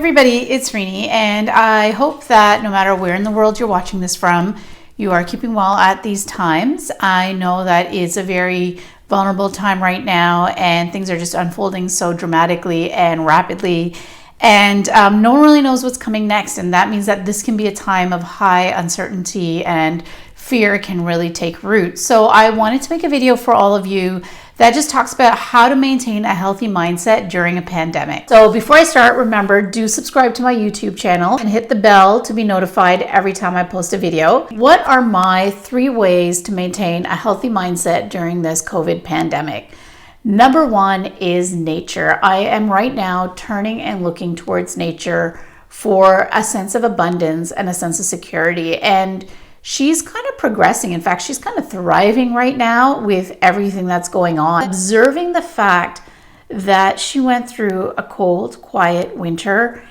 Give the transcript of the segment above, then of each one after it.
Everybody, it's Reenee, and I hope that no matter where in the world you're watching this from, you are keeping well at these times. I know that it's a very vulnerable time right now, and things are just unfolding so dramatically and rapidly, and no one really knows what's coming next, and that means that this can be a time of high uncertainty and fear can really take root. So I wanted to make a video for all of you that just talks about how to maintain a healthy mindset during a pandemic. So before I start, remember, do subscribe to my YouTube channel and hit the bell to be notified every time I post a video. What are my 3 ways to maintain a healthy mindset during this COVID pandemic? Number 1 is nature. I am right now turning and looking towards nature for a sense of abundance and a sense of security. And she's kind of progressing. In fact, she's kind of thriving right now with everything that's going on. Observing the fact that she went through a cold, quiet winter.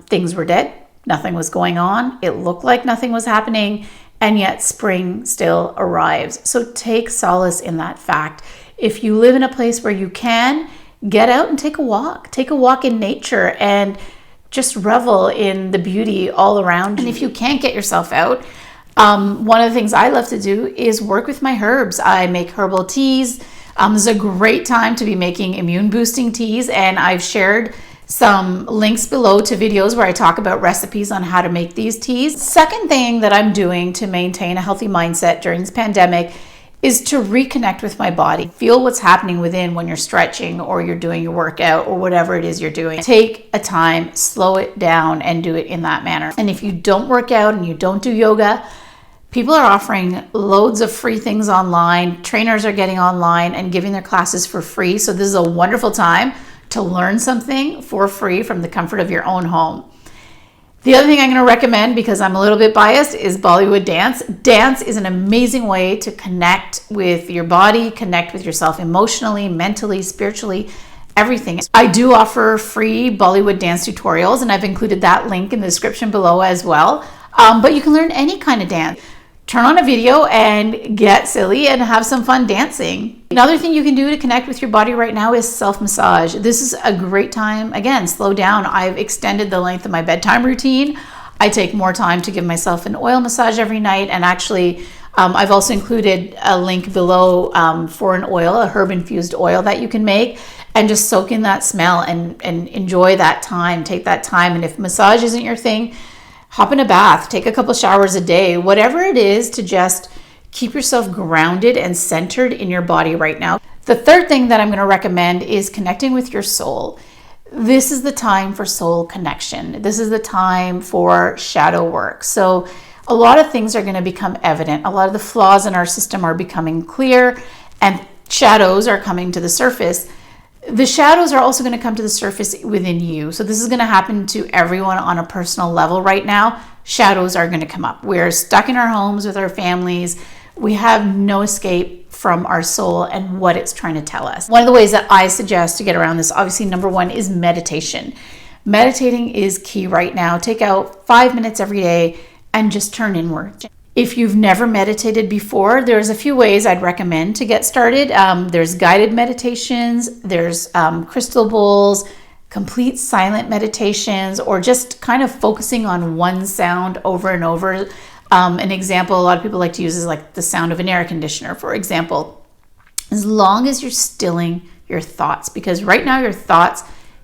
Things were dead. Nothing was going on. It looked like nothing was happening. And yet spring still arrives. So take solace in that fact. If you live in a place where you can, get out and take a walk. Take a walk in nature and just revel in the beauty all around. And if you can't get yourself out, one of the things I love to do is work with my herbs. I make herbal teas. This is a great time to be making immune boosting teas, and I've shared some links below to videos where I talk about recipes on how to make these teas. Second thing that I'm doing to maintain a healthy mindset during this pandemic is to reconnect with my body. Feel what's happening within when you're stretching or you're doing your workout or whatever it is you're doing. Take a time, slow it down, and do it in that manner. And if you don't work out and you don't do yoga, people are offering loads of free things online. Trainers are getting online and giving their classes for free. So this is a wonderful time to learn something for free from the comfort of your own home. The other thing I'm going to recommend, because I'm a little bit biased, is Bollywood dance. Dance is an amazing way to connect with your body, connect with yourself emotionally, mentally, spiritually, everything. I do offer free Bollywood dance tutorials, and I've included that link in the description below as well. But you can learn any kind of dance. Turn on a video and get silly and have some fun dancing. Another thing you can do to connect with your body right now is self-massage. This is a great time. Again, slow down. I've extended the length of my bedtime routine. I take more time to give myself an oil massage every night. And actually, I've also included a link below for an oil, a herb-infused oil that you can make, and just soak in that smell and enjoy that time. Take that time. And if massage isn't your thing, hop in a bath, take a couple showers a day, whatever it is to just keep yourself grounded and centered in your body right now. The third thing that I'm going to recommend is connecting with your soul. This is the time for soul connection. This is the time for shadow work. So a lot of things are going to become evident. A lot of the flaws in our system are becoming clear and shadows are coming to the surface. The shadows are also going to come to the surface within you. So this is going to happen to everyone on a personal level right now. Shadows are going to come up. We're stuck in our homes with our families. We have no escape from our soul and what it's trying to tell us. One of the ways that I suggest to get around this, obviously, number 1 is meditation. Meditating is key right now. Take out 5 minutes every day and just turn inward. If you've never meditated before, there's a few ways I'd recommend to get started. There's guided meditations, there's crystal bowls, complete silent meditations, or just kind of focusing on one sound over and over. An example a lot of people like to use is like the sound of an air conditioner, for example. As long as you're stilling your thoughts, because right now your thoughts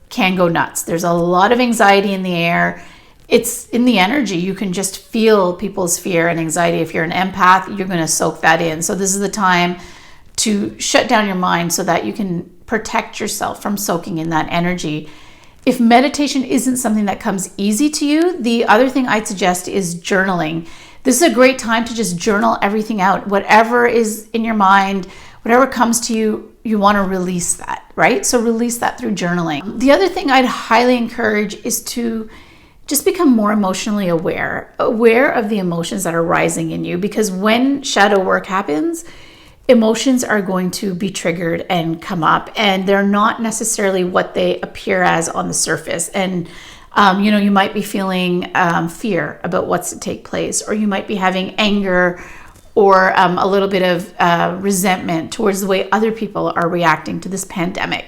can go nuts. There's a lot of anxiety in the air. It's in the energy. You can just feel people's fear and anxiety. If you're an empath, you're going to soak that in. So this is the time to shut down your mind so that you can protect yourself from soaking in that energy. If meditation isn't something that comes easy to you, the other thing I'd suggest is journaling. This is a great time to just journal everything out. Whatever is in your mind, whatever comes to you, you want to release that, right? So release that through journaling. The other thing I'd highly encourage is to just become more emotionally aware of the emotions that are rising in you, because when shadow work happens, emotions are going to be triggered and come up, and they're not necessarily what they appear as on the surface. And you might be feeling fear about what's to take place, or you might be having anger or a little bit of resentment towards the way other people are reacting to this pandemic.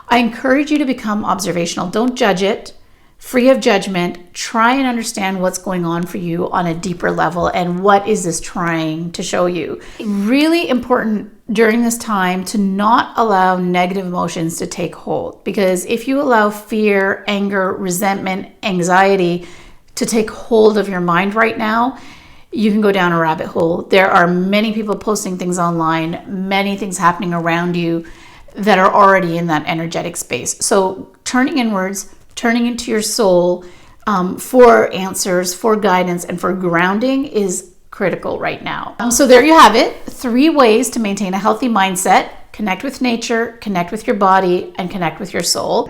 I encourage you to become observational. Don't judge it. free of judgment. Try and understand what's going on for you on a deeper level and what is this trying to show you. Really important during this time to not allow negative emotions to take hold, because if you allow fear, anger, resentment, anxiety to take hold of your mind right now, you can go down a rabbit hole. There are many people posting things online, many things happening around you that are already in that energetic space. So turning inwards, turning into your soul for answers, for guidance, and for grounding is critical right now. So there you have it. 3 ways to maintain a healthy mindset: connect with nature, connect with your body, and connect with your soul.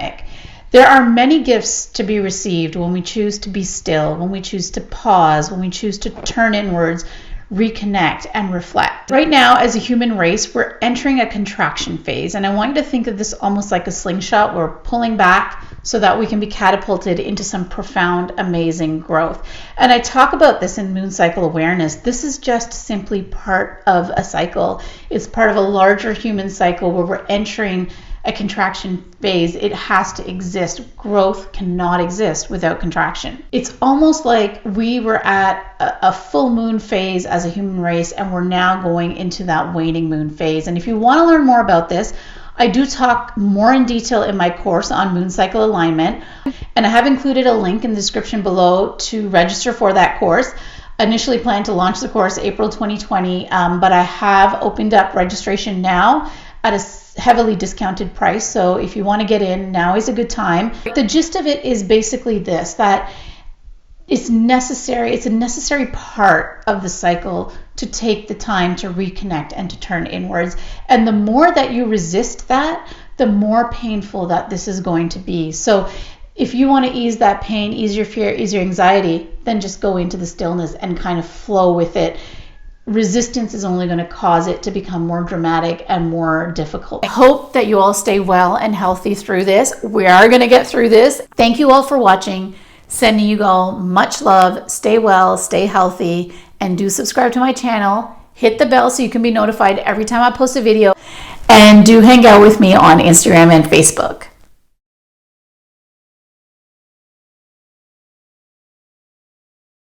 There are many gifts to be received when we choose to be still, when we choose to pause, when we choose to turn inwards, reconnect, and reflect. Right now, as a human race, we're entering a contraction phase, and I want you to think of this almost like a slingshot. We're pulling back so that we can be catapulted into some profound, amazing growth. And I talk about this in Moon Cycle Awareness. This is just simply part of a cycle. It's part of a larger human cycle where we're entering a contraction phase. It has to exist. Growth cannot exist without contraction. It's almost like we were at a full moon phase as a human race, and we're now going into that waning moon phase. And if you want to learn more about this, I do talk more in detail in my course on moon cycle alignment, and I have included a link in the description below to register for that course. I initially planned to launch the course April 2020, but I have opened up registration now at a heavily discounted price. So if you want to get in, now is a good time. The gist of it is basically this, that it's necessary. It's a necessary part of the cycle to take the time to reconnect and to turn inwards. And the more that you resist that, the more painful that this is going to be. So if you want to ease that pain, ease your fear, ease your anxiety, then just go into the stillness and kind of flow with it. Resistance is only going to cause it to become more dramatic and more difficult. I hope that you all stay well and healthy through this. We are going to get through this. Thank you all for watching. Sending you all much love. Stay well, stay healthy, and do subscribe to my channel. Hit the bell so you can be notified every time I post a video. And do hang out with me on Instagram and Facebook.